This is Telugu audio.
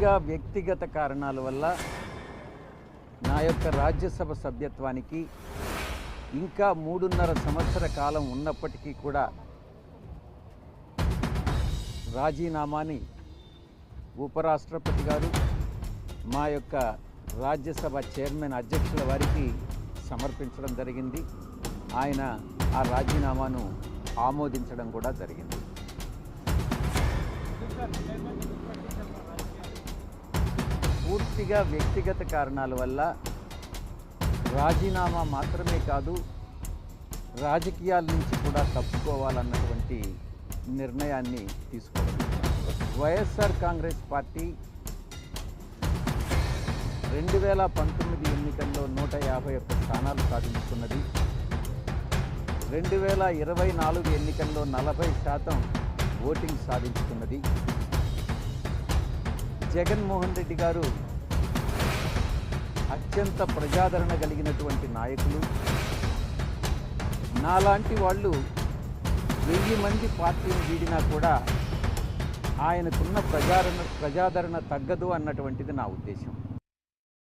పూర్తిగా వ్యక్తిగత కారణాల వల్ల నా యొక్క రాజ్యసభ సభ్యత్వానికి ఇంకా 3.5 సంవత్సర కాలం ఉన్నప్పటికీ కూడా రాజీనామాని ఉపరాష్ట్రపతి గారు మా యొక్క రాజ్యసభ చైర్మన్ అధ్యక్షుల వారికి సమర్పించడం జరిగింది. ఆయన ఆ రాజీనామాను ఆమోదించడం కూడా జరిగింది. పూర్తిగా వ్యక్తిగత కారణాల వల్ల రాజీనామా మాత్రమే కాదు, రాజకీయాల నుంచి కూడా తప్పుకోవాలన్నటువంటి నిర్ణయాన్ని తీసుకోవడం. వైఎస్ఆర్ కాంగ్రెస్ పార్టీ 2019 ఎన్నికల్లో 151 స్థానాలు సాధించుకున్నది. 2024 ఎన్నికల్లో 40% ఓటింగ్ సాధించుకున్నది. జగన్మోహన్ రెడ్డి గారు అత్యంత ప్రజాదరణ కలిగినటువంటి నాయకులు. నాలాంటి వాళ్ళు 1000 మంది పార్టీని వీడినా కూడా ఆయనకున్న ప్రజాదరణ తగ్గదు అన్నటువంటిది నా ఉద్దేశం.